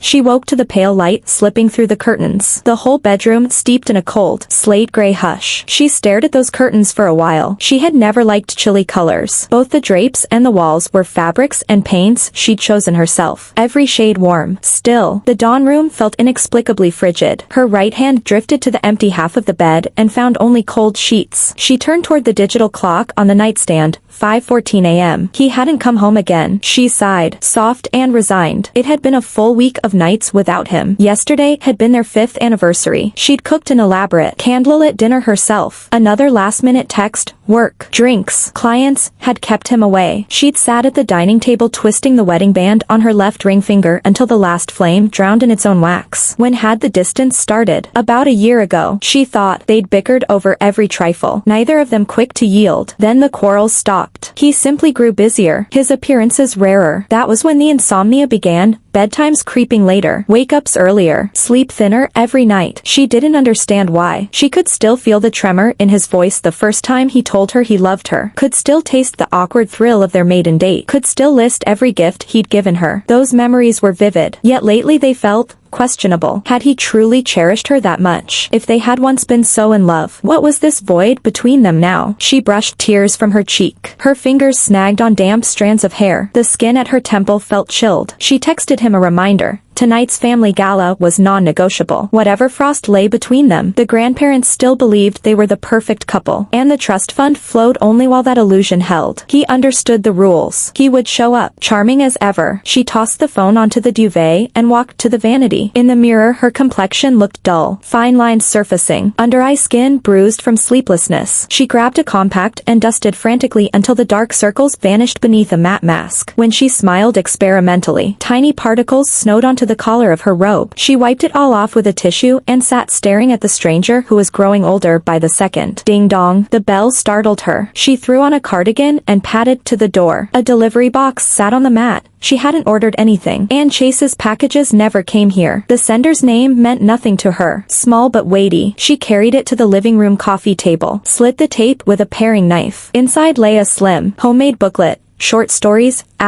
She woke to the pale light slipping through the curtains. The whole bedroom steeped in a cold, slate-gray hush. She stared at those curtains for a while. She had never liked chilly colors. Both the drapes and the walls were fabrics and paints she'd chosen herself. Every shade warm. Still, the dawn room felt inexplicably frigid. Her right hand drifted to the empty half of the bed and found only cold sheets. She turned toward the digital clock on the nightstand. 5:14 a.m. He hadn't come home again. She sighed, soft and resigned. It had been a full week of nights without him. Yesterday had been their 5th anniversary. She'd cooked an elaborate, candlelit dinner herself. Another last-minute text, work, drinks, clients, had kept him away. She'd sat at the dining table twisting the wedding band on her left ring finger until the last flame drowned in its own wax. When had the distance started? About a year ago. She thought they'd bickered over every trifle. Neither of them quick to yield. Then the quarrels stopped. He simply grew busier, his appearances rarer. That was when the insomnia began, bedtimes creeping later, wake-ups earlier, sleep thinner every night. She didn't understand why. She could still feel the tremor in his voice the first time he told her he loved her, could still taste the awkward thrill of their maiden date, could still list every gift he'd given her. Those memories were vivid, yet lately they felt questionable. Had he truly cherished her that much? If they had once been so in love, what was this void between them now? She brushed tears from her cheek. Her fingers snagged on damp strands of hair. The skin at her temple felt chilled. She texted him a reminder. Tonight's family gala was non-negotiable. Whatever frost lay between them, the grandparents still believed they were the perfect couple, and the trust fund flowed only while that illusion held. He understood the rules. He would show up, charming as ever. She tossed the phone onto the duvet and walked to the vanity. In the mirror, her complexion looked dull, fine lines surfacing, under-eye skin bruised from sleeplessness. She grabbed a compact and dusted frantically until the dark circles vanished beneath a matte mask. When she smiled experimentally, tiny particles snowed onto the collar of her robe. She wiped it all off with a tissue and sat staring at the stranger who was growing older by the second. Ding dong. The bell startled her. She threw on a cardigan and padded to the door. A delivery box sat on the mat. She hadn't ordered anything, and Chase's packages never came here. The sender's name meant nothing to her. Small but weighty. She carried it to the living room coffee table, slit the tape with a paring knife. Inside lay a slim, homemade booklet. Short stories, *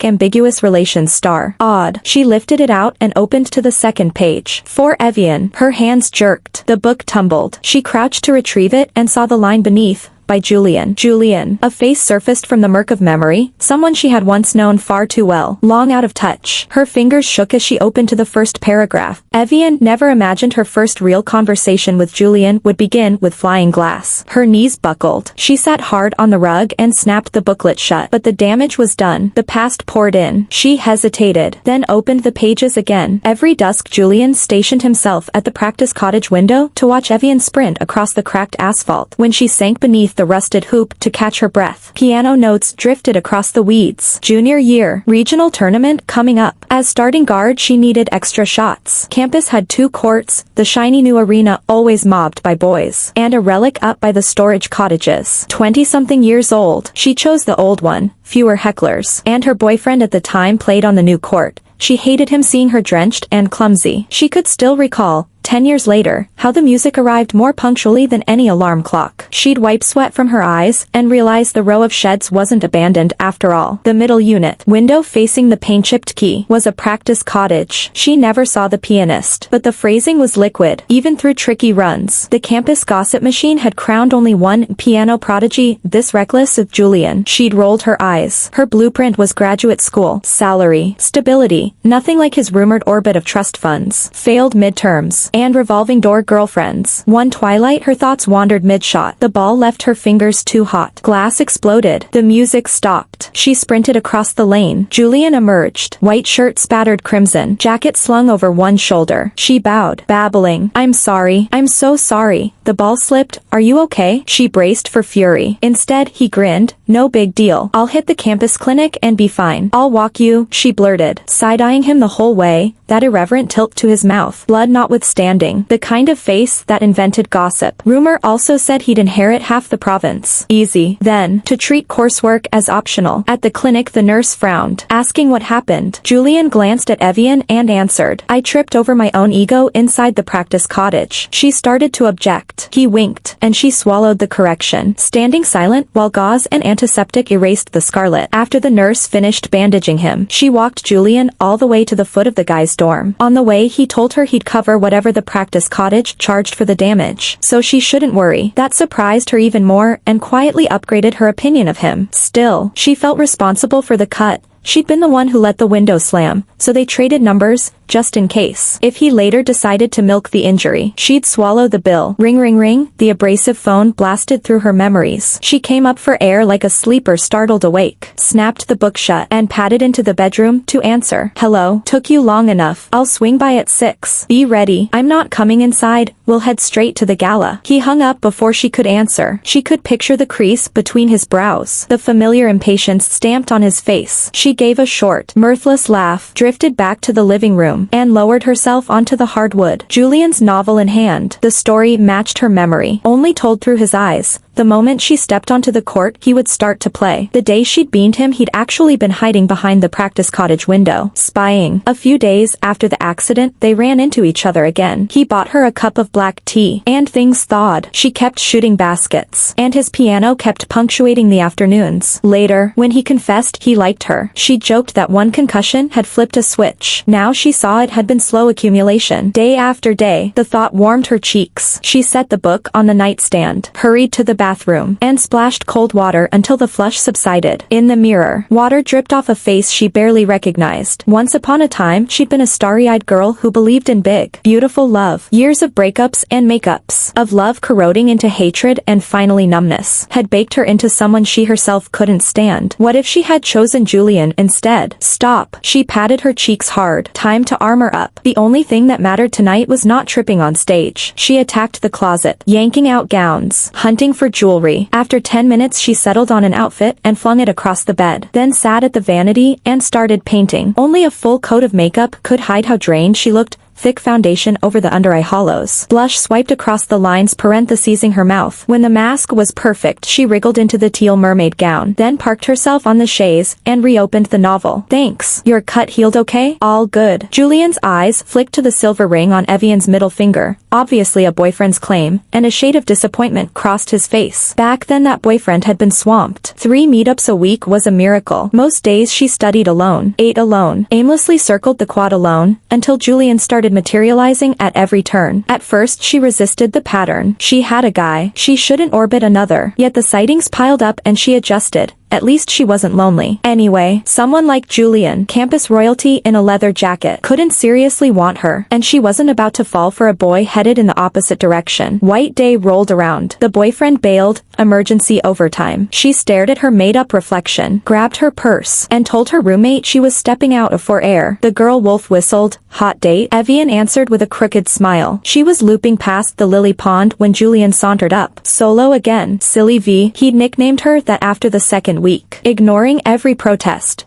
ambiguous relations star. Odd. She lifted it out and opened to the second page. For Evelyn. Her hands jerked. The book tumbled. She crouched to retrieve it and saw the line beneath. By Julian. Julian. A face surfaced from the murk of memory, someone she had once known far too well, long out of touch. Her fingers shook as she opened to the first paragraph. Evelyn never imagined her first real conversation with Julian would begin with flying glass. Her knees buckled. She sat hard on the rug and snapped the booklet shut. But the damage was done. The past poured in. She hesitated, then opened the pages again. Every dusk Julian stationed himself at the practice cottage window to watch Evelyn sprint across the cracked asphalt. When she sank beneath the rusted hoop to catch her breath, piano notes drifted across the weeds. Junior year, regional tournament coming up. As starting guard she needed extra shots. Campus had 2 courts, the shiny new arena always mobbed by boys, and a relic up by the storage cottages. 20-something years old, she chose the old one, fewer hecklers, and her boyfriend at the time played on the new court. She hated him seeing her drenched and clumsy. She could still recall, 10 years later, how the music arrived more punctually than any alarm clock. She'd wipe sweat from her eyes and realize the row of sheds wasn't abandoned after all. The middle unit, window facing the paint-chipped quay, was a practice cottage. She never saw the pianist, but the phrasing was liquid, even through tricky runs. The campus gossip machine had crowned only one piano prodigy, this reckless of Julian. She'd rolled her eyes. Her blueprint was graduate school, salary, stability, nothing like his rumored orbit of trust funds, failed midterms, and revolving door girlfriends. One twilight her thoughts wandered mid-shot. The ball left her fingers too hot. Glass exploded. The music stopped. She sprinted across the lane. Julian emerged. White shirt spattered crimson. Jacket slung over one shoulder. She bowed, babbling, "I'm sorry. I'm so sorry." The ball slipped. "Are you okay?" She braced for fury. Instead, he grinned. "No big deal. I'll hit the campus clinic and be fine. I'll walk you," she blurted, side-eyeing him the whole way, that irreverent tilt to his mouth. Blood notwithstanding, expanding, the kind of face that invented gossip. Rumor also said he'd inherit half the province. Easy, then, to treat coursework as optional. At the clinic the nurse frowned, asking what happened. Julian glanced at Evelyn and answered, I tripped over my own ego inside the practice cottage. She started to object. He winked, and she swallowed the correction, standing silent while gauze and antiseptic erased the scarlet. After the nurse finished bandaging him, she walked Julian all the way to the foot of the guy's dorm. On the way he told her he'd cover whatever the practice cottage charged for the damage, so she shouldn't worry. That surprised her even more and quietly upgraded her opinion of him. Still, she felt responsible for the cut. She'd been the one who let the window slam, so they traded numbers, just in case. If he later decided to milk the injury, she'd swallow the bill. Ring ring ring, the abrasive phone blasted through her memories. She came up for air like a sleeper startled awake, snapped the book shut, and padded into the bedroom to answer. Hello, took you long enough. I'll swing by at 6. Be ready. I'm not coming inside, we'll head straight to the gala. He hung up before she could answer. She could picture the crease between his brows, the familiar impatience stamped on his face. She gave a short, mirthless laugh, drifted back to the living room, and lowered herself onto the hardwood. Julian's novel in hand, the story matched her memory, only told through his eyes. The moment she stepped onto the court, he would start to play. The day she'd beamed him, he'd actually been hiding behind the practice cottage window, spying. A few days after the accident, they ran into each other again. He bought her a cup of black tea, and things thawed. She kept shooting baskets, and his piano kept punctuating the afternoons. Later, when he confessed he liked her, she joked that one concussion had flipped a switch. Now she saw it had been slow accumulation. Day after day, the thought warmed her cheeks. She set the book on the nightstand, hurried to the bathroom, and splashed cold water until the flush subsided. In the mirror, water dripped off a face she barely recognized. Once upon a time, she'd been a starry-eyed girl who believed in big, beautiful love. Years of breakups and makeups, of love corroding into hatred and finally numbness, had baked her into someone she herself couldn't stand. What if she had chosen Julian instead? Stop. She patted her cheeks hard. Time to armor up. The only thing that mattered tonight was not tripping on stage. She attacked the closet, yanking out gowns, hunting for jewelry. After 10 minutes she settled on an outfit and flung it across the bed, then sat at the vanity and started painting. Only a full coat of makeup could hide how drained she looked. Thick foundation over the under-eye hollows. Blush swiped across the lines parenthesizing her mouth. When the mask was perfect, she wriggled into the teal mermaid gown, then parked herself on the chaise and reopened the novel. Thanks. Your cut healed okay? All good. Julian's eyes flicked to the silver ring on Evelyn's middle finger, obviously a boyfriend's claim, and a shade of disappointment crossed his face. Back then that boyfriend had been swamped. 3 meetups a week was a miracle. Most days she studied alone, ate alone, aimlessly circled the quad alone, until Julian started materializing at every turn. At first she resisted the pattern. She had a guy. She shouldn't orbit another. Yet the sightings piled up and she adjusted. At least she wasn't lonely. Anyway, someone like Julian, campus royalty in a leather jacket, couldn't seriously want her, and she wasn't about to fall for a boy headed in the opposite direction. White day rolled around. The boyfriend bailed, emergency overtime. She stared at her made-up reflection, grabbed her purse, and told her roommate she was stepping out for air. The girl wolf whistled. Hot date? Evelyn answered with a crooked smile. She was looping past the lily pond when Julian sauntered up. Solo again. Silly V. He'd nicknamed her that after the second week. Ignoring every protest.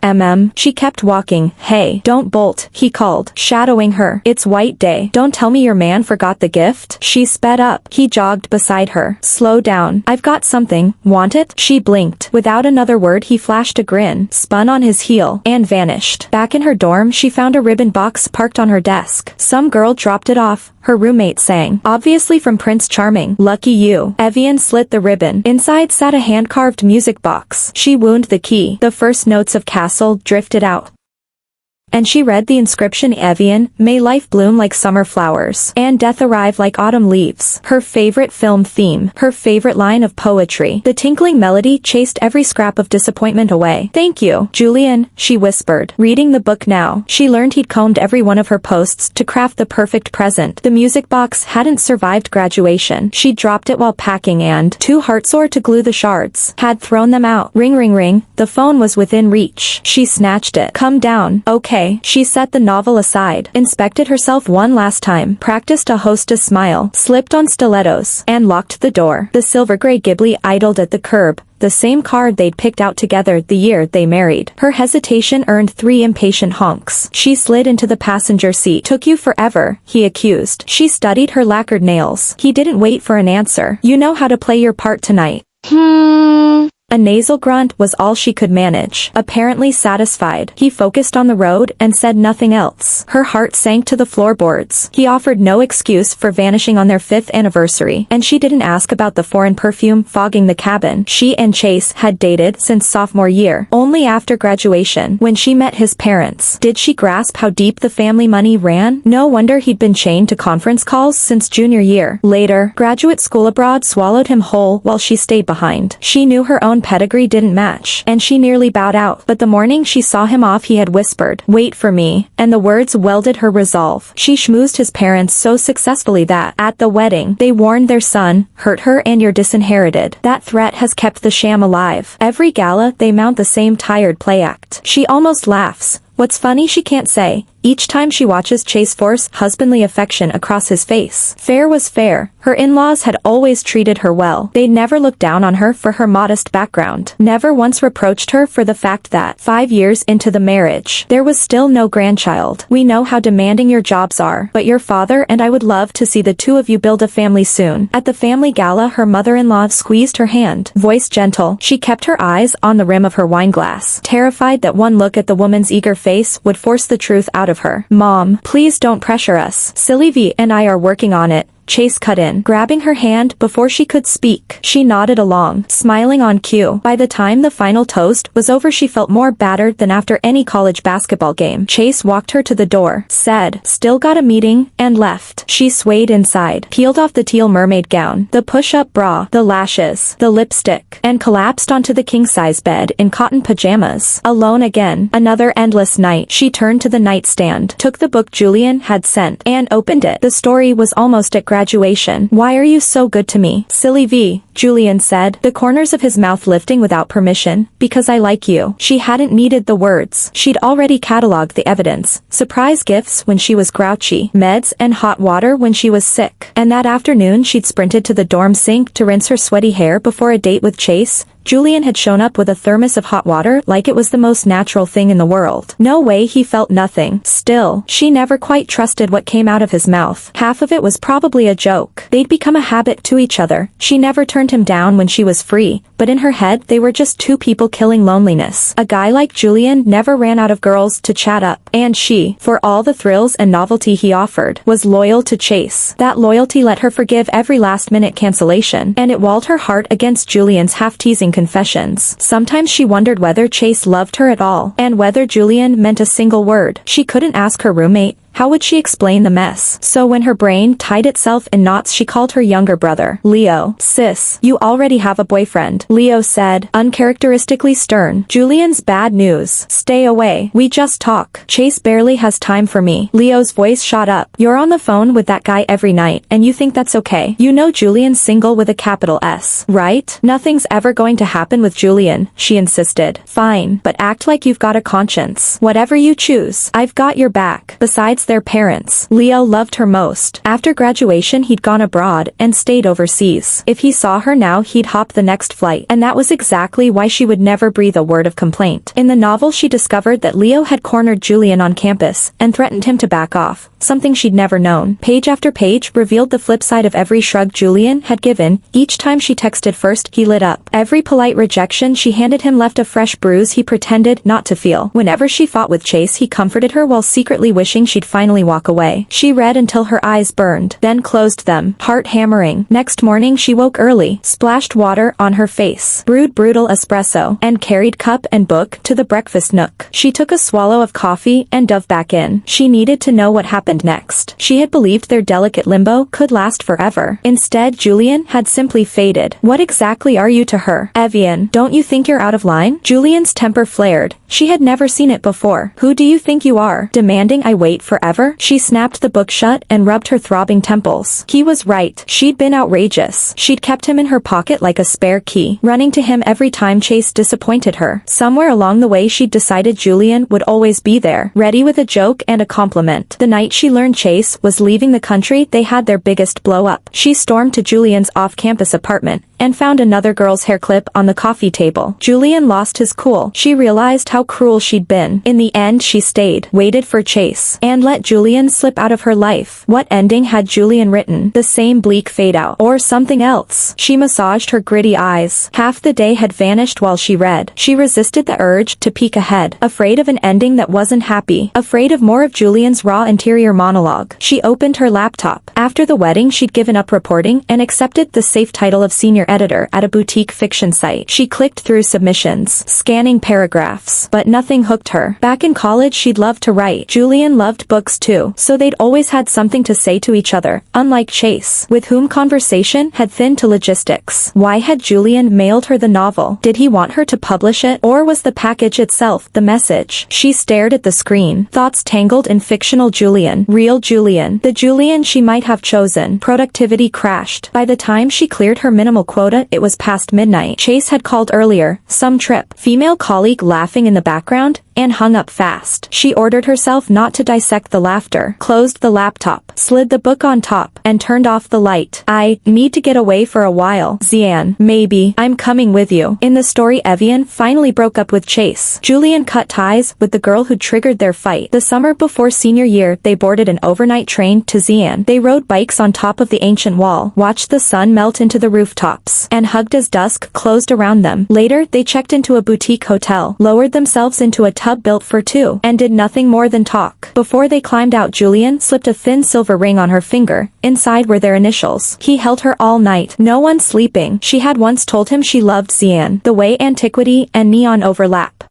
She kept walking. Hey, don't bolt, he called, shadowing her. It's white day. Don't tell me your man forgot the gift. She sped up. He jogged beside her. Slow down. I've got something. Want it? She blinked. Without another word he flashed a grin, spun on his heel, and vanished. Back in her dorm she found a ribbon box parked on her desk. Some girl dropped it off, her roommate sang. Obviously from Prince Charming. Lucky you. Evelyn slit the ribbon. Inside sat a hand-carved music box. She wound the key. The first notes of Castle drifted out. And she read the inscription. Evelyn, may life bloom like summer flowers, and death arrive like autumn leaves. Her favorite film theme, her favorite line of poetry. The tinkling melody chased every scrap of disappointment away. Thank you, Julian, she whispered, reading the book now. She learned he'd combed every one of her posts to craft the perfect present. The music box hadn't survived graduation. She dropped it while packing and, too heartsore to glue the shards, had thrown them out. Ring ring ring, the phone was within reach. She snatched it. Come down. Okay. Okay. She set the novel aside, inspected herself one last time, practiced a hostess smile, slipped on stilettos, and locked the door. The silver-gray Ghibli idled at the curb, the same car they'd picked out together the year they married. Her hesitation earned 3 impatient honks. She slid into the passenger seat. Took you forever, he accused. She studied her lacquered nails. He didn't wait for an answer. You know how to play your part tonight. A nasal grunt was all she could manage. Apparently satisfied, he focused on the road and said nothing else. Her heart sank to the floorboards. He offered no excuse for vanishing on their 5th anniversary, and she didn't ask about the foreign perfume fogging the cabin. She and Chase had dated since sophomore year. Only after graduation, when she met his parents, did she grasp how deep the family money ran. No wonder he'd been chained to conference calls since junior year. Later, graduate school abroad swallowed him whole while she stayed behind. She knew her own pedigree didn't match, and she nearly bowed out. But the morning she saw him off, he had whispered, "Wait for me," and the words welded her resolve. She schmoozed his parents so successfully that, at the wedding, they warned their son, "Hurt her and you're disinherited." That threat has kept the sham alive. Every gala, they mount the same tired play act. She almost laughs. What's funny she can't say. Each time she watches Chase force husbandly affection across his face. Fair was fair. Her in-laws had always treated her well. They never looked down on her for her modest background. Never once reproached her for the fact that, 5 years into the marriage, there was still no grandchild. "We know how demanding your jobs are, but your father and I would love to see the 2 of you build a family soon." At the family gala, her mother-in-law squeezed her hand. Voice gentle, she kept her eyes on the rim of her wineglass, terrified that one look at the woman's eager face would force the truth out of her. "Mom, please don't pressure us. Sylvie and I are working on it," Chase cut in, grabbing her hand before she could speak. She nodded along, smiling on cue. By the time the final toast was over, she felt more battered than after any college basketball game. Chase walked her to the door, said, "Still got a meeting," and left. She swayed inside, peeled off the teal mermaid gown, the push-up bra, the lashes, the lipstick, and collapsed onto the king-size bed in cotton pajamas. Alone again. Another endless night. She turned to the nightstand, took the book Julian had sent, and opened it. The story was almost at graduation. "Why are you so good to me, silly V?" Julian said, the corners of his mouth lifting without permission. "Because I like you." She hadn't needed the words. She'd already cataloged the evidence. Surprise gifts when she was grouchy, meds and hot water when she was sick. And that afternoon she'd sprinted to the dorm sink to rinse her sweaty hair before a date with Chase. Julian had shown up with a thermos of hot water like it was the most natural thing in the world. No way, he felt nothing. Still, she never quite trusted what came out of his mouth. Half of it was probably a joke. They'd become a habit to each other. She never turned him down when she was free, but in her head they were just 2 people killing loneliness. A guy like Julian never ran out of girls to chat up. And she, for all the thrills and novelty he offered, was loyal to Chase. That loyalty let her forgive every last-minute cancellation, and it walled her heart against Julian's half-teasing confessions. Sometimes she wondered whether Chase loved her at all, and whether Julian meant a single word. She couldn't ask her roommate. How would she explain the mess? So when her brain tied itself in knots, she called her younger brother, Leo. "Sis, you already have a boyfriend," Leo said, uncharacteristically stern. "Julian's bad news. Stay away. We just talk. Chase barely has time for me." Leo's voice shot up. "You're on the phone with that guy every night, and you think that's okay? You know Julian's single with a capital S, right? Nothing's ever going to happen with Julian," she insisted. "Fine, but act like you've got a conscience. Whatever you choose, I've got your back." Besides their parents, Leo loved her most. After graduation he'd gone abroad and stayed overseas. If he saw her now he'd hop the next flight, and that was exactly why she would never breathe a word of complaint. In the novel she discovered that Leo had cornered Julian on campus and threatened him to back off, something she'd never known. Page after page revealed the flip side of every shrug Julian had given. Each time she texted first, he lit up. Every polite rejection she handed him left a fresh bruise he pretended not to feel. Whenever she fought with Chase he comforted her while secretly wishing she'd finally walk away. She read until her eyes burned, then closed them, heart hammering. Next morning she woke early, splashed water on her face, brewed brutal espresso, and carried cup and book to the breakfast nook. She took a swallow of coffee and dove back in. She needed to know what happened next. She had believed their delicate limbo could last forever. Instead, Julian had simply faded. "What exactly are you to her, Evelyn? Don't you think you're out of line?" Julian's temper flared. She had never seen it before. "Who do you think you are, demanding I wait for forever? She snapped the book shut and rubbed her throbbing temples. He was right. She'd been outrageous. She'd kept him in her pocket like a spare key, running to him every time Chase disappointed her. Somewhere along the way she'd decided Julian would always be there, ready with a joke and a compliment. The night she learned Chase was leaving the country, they had their biggest blow-up. She stormed to Julian's off-campus apartment and found another girl's hair clip on the coffee table. Julian lost his cool. She realized how cruel she'd been. In the end she stayed, waited for Chase, and let Julian slip out of her life. What ending had Julian written? The same bleak fade-out, or something else? She massaged her gritty eyes. Half the day had vanished while she read. She resisted the urge to peek ahead, afraid of an ending that wasn't happy, afraid of more of Julian's raw interior monologue. She opened her laptop. After the wedding she'd given up reporting and accepted the safe title of senior editor at a boutique fiction site. She clicked through submissions, scanning paragraphs, but nothing hooked her. Back in college she'd loved to write. Julian loved books too, so they'd always had something to say to each other, unlike Chase, with whom conversation had thinned to logistics. Why had Julian mailed her the novel? Did he want her to publish it, or was the package itself the message? She stared at the screen, thoughts tangled in fictional Julian, real Julian, the Julian she might have chosen. Productivity crashed. By the time she cleared her minimal quota, it was past midnight. Chase had called earlier, some trip, female colleague laughing in the background, and hung up fast. She ordered herself not to dissect the laughter, closed the laptop, slid the book on top, and turned off the light. I need to get away for a while. Zian, maybe, I'm coming with you. In the story Evelyn finally broke up with Chase. Julian cut ties with the girl who triggered their fight. The summer before senior year they boarded an overnight train to Zian. They rode bikes on top of the ancient wall, watched the sun melt into the rooftops, and hugged as dusk closed around them. Later they checked into a boutique hotel, lowered themselves into a tub built for two, and did nothing more than talk. Before they climbed out Julian slipped a thin silver ring on her finger. Inside were their initials. He held her all night. No one sleeping. She had once told him she loved Zian, the way antiquity and neon overlap.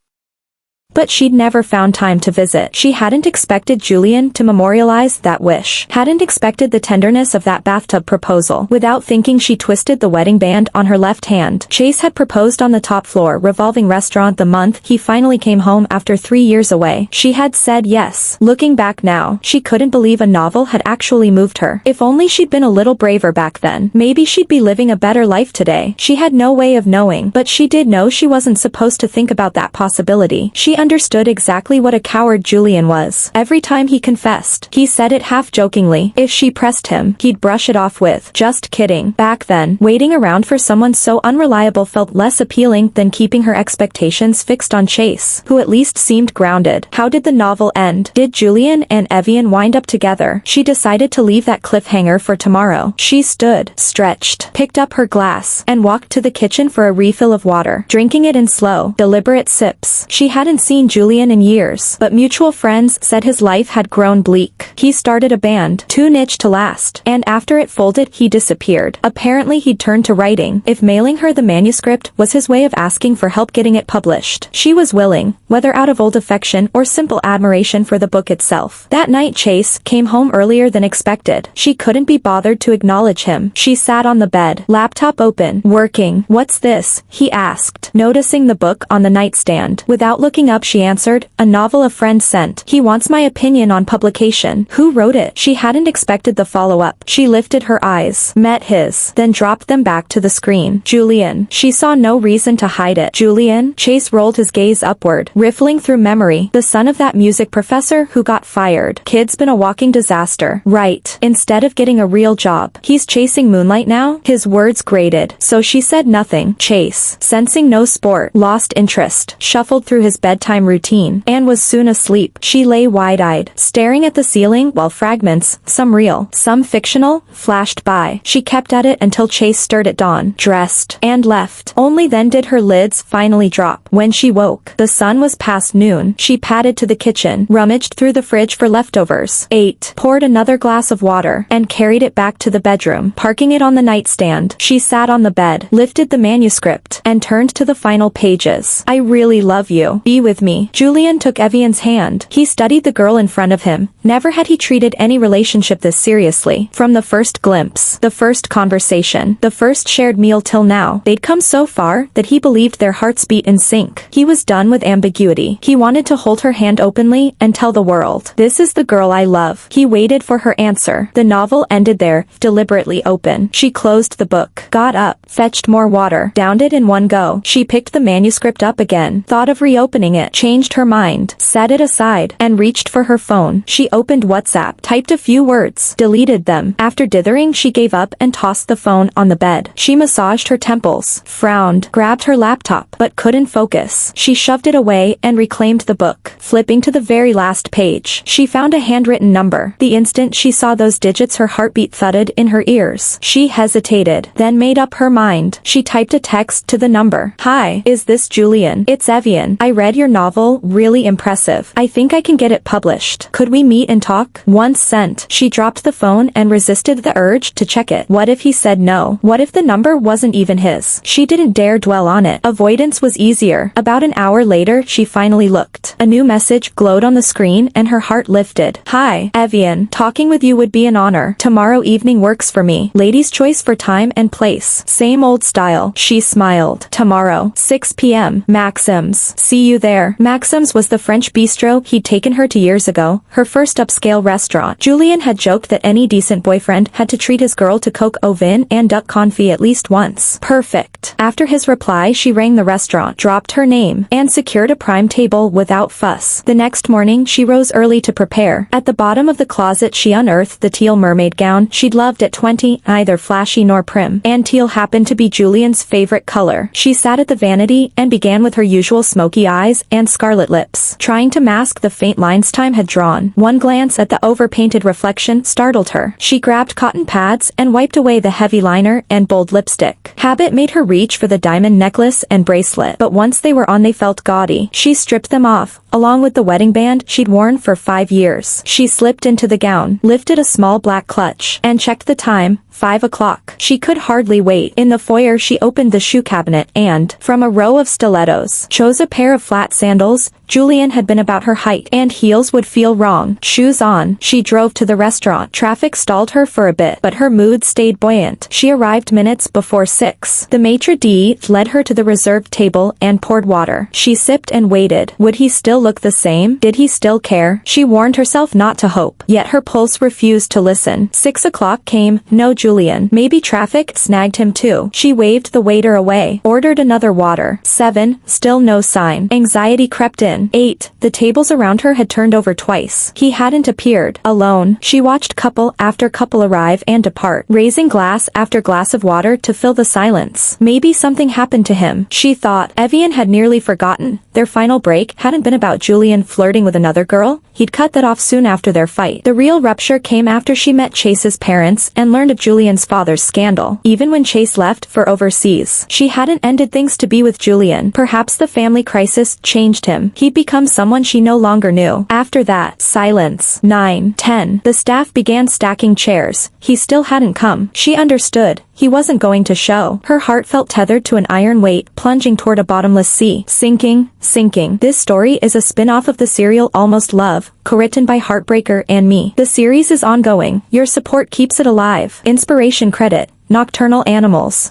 But she'd never found time to visit. She hadn't expected Julian to memorialize that wish. Hadn't expected the tenderness of that bathtub proposal. Without thinking she twisted the wedding band on her left hand. Chase had proposed on the top floor revolving restaurant the month he finally came home after 3 years away. She had said yes. Looking back now, she couldn't believe a novel had actually moved her. If only she'd been a little braver back then. Maybe she'd be living a better life today. She had no way of knowing, but she did know she wasn't supposed to think about that possibility. She understood exactly what a coward Julian was. Every time he confessed, he said it half-jokingly. If she pressed him, he'd brush it off with, "Just kidding." Back then, waiting around for someone so unreliable felt less appealing than keeping her expectations fixed on Chase, who at least seemed grounded. How did the novel end? Did Julian and Evelyn wind up together? She decided to leave that cliffhanger for tomorrow. She stood, stretched, picked up her glass, and walked to the kitchen for a refill of water, drinking it in slow, deliberate sips. She hadn't seen Julian in years, but mutual friends said his life had grown bleak. He started a band, too niche to last, and after it folded he disappeared. Apparently he'd turned to writing. If mailing her the manuscript was his way of asking for help getting it published, she was willing, whether out of old affection or simple admiration for the book itself. That night Chase came home earlier than expected. She couldn't be bothered to acknowledge him. She sat on the bed, laptop open, working. "What's this?" he asked, noticing the book on the nightstand. Without looking up she answered, "A novel a friend sent. He wants my opinion on publication." Who wrote it? She hadn't expected the follow-up. She lifted her eyes, met his, then dropped them back to the screen. Julian. She saw no reason to hide it. Julian? Chase rolled his gaze upward, riffling through memory. The son of that music professor who got fired. Kid's been a walking disaster. Right. Instead of getting a real job, he's chasing moonlight now? His words grated, so she said nothing. Chase, sensing no sport, lost interest, shuffled through his bedtime routine, and was soon asleep. She lay wide-eyed, staring at the ceiling while fragments, some real, some fictional, flashed by. She kept at it until Chase stirred at dawn, dressed, and left. Only then did her lids finally drop. When she woke, the sun was past noon. She padded to the kitchen, rummaged through the fridge for leftovers, ate, poured another glass of water, and carried it back to the bedroom. Parking it on the nightstand, she sat on the bed, lifted the manuscript, and turned to the final pages. "I really love you. Be with me." Julian took Evelyn's hand. He studied the girl in front of him. Never had he treated any relationship this seriously. From the first glimpse, the first conversation, the first shared meal till now, they'd come so far that he believed their hearts beat in sync. He was done with ambiguity. promiscuity. He wanted to hold her hand openly and tell the world, "This is the girl I love." He waited for her answer. The novel ended there, deliberately open. She closed the book, got up, fetched more water, downed it in one go. She picked the manuscript up again, thought of reopening it, changed her mind, set it aside, and reached for her phone. She opened WhatsApp, typed a few words, deleted them. After dithering, she gave up and tossed the phone on the bed. She massaged her temples, frowned, grabbed her laptop, but couldn't focus. She shoved it away and reclaimed the book. Flipping to the very last page, she found a handwritten number. The instant she saw those digits, her heartbeat thudded in her ears. She hesitated, then made up her mind. She typed a text to the number. "Hi, is this Julian? It's Evelyn. I read your novel, really impressive. I think I can get it published. Could we meet and talk?" Once sent, she dropped the phone and resisted the urge to check it. What if he said no? What if the number wasn't even his? She didn't dare dwell on it. Avoidance was easier. About an hour later, she finally looked. A new message glowed on the screen and her heart lifted. "Hi, Evelyn. Talking with you would be an honor. Tomorrow evening works for me. Ladies' choice for time and place. Same old style." She smiled. "Tomorrow, 6 p.m. Maxim's. See you there." Maxim's was the French bistro he'd taken her to years ago, her first upscale restaurant. Julian had joked that any decent boyfriend had to treat his girl to coq au vin and duck confit at least once. Perfect. After his reply, she rang the restaurant, dropped her name, and secured a prime table without fuss. The next morning, she rose early to prepare. At the bottom of the closet, she unearthed the teal mermaid gown she'd loved at 20, neither flashy nor prim, and teal happened to be Julian's favorite color. She sat at the vanity and began with her usual smoky eyes and scarlet lips, trying to mask the faint lines time had drawn. One glance at the overpainted reflection startled her. She grabbed cotton pads and wiped away the heavy liner and bold lipstick. Habit made her reach for the diamond necklace and bracelet, but once they were on they felt gaudy. She stripped them off, along with the wedding band she'd worn for 5 years. She slipped into the gown, lifted a small black clutch, and checked the time. 5 o'clock. She could hardly wait. In the foyer, she opened the shoe cabinet and, from a row of stilettos, chose a pair of flat sandals. Julian had been about her height, and heels would feel wrong. Shoes on, she drove to the restaurant. Traffic stalled her for a bit, but her mood stayed buoyant. She arrived minutes before 6. The maitre d' led her to the reserved table and poured water. She sipped and waited. Would he still look the same? Did he still care? She warned herself not to hope, yet her pulse refused to listen. 6 o'clock came. No Julian. Maybe traffic snagged him too. She waved the waiter away, ordered another water. 7. Still no sign. Anxiety crept in. 8. The tables around her had turned over twice. He hadn't appeared. Alone. She watched couple after couple arrive and depart, raising glass after glass of water to fill the silence. Maybe something happened to him, she thought. Evelyn had nearly forgotten. Their final break hadn't been about Julian flirting with another girl. He'd cut that off soon after their fight. The real rupture came after she met Chase's parents and learned of Julian's father's scandal. Even when Chase left for overseas, she hadn't ended things to be with Julian. Perhaps the family crisis changed him. He'd become someone she no longer knew. After that, silence. 9, 10. The staff began stacking chairs. He still hadn't come. She understood. He wasn't going to show. Her heart felt tethered to an iron weight, plunging toward a bottomless sea. Sinking, sinking. This story is a spin-off of the serial Almost Love, co-written by Heartbreaker and me. The series is ongoing. Your support keeps it alive. Inspiration credit, Nocturnal Animals.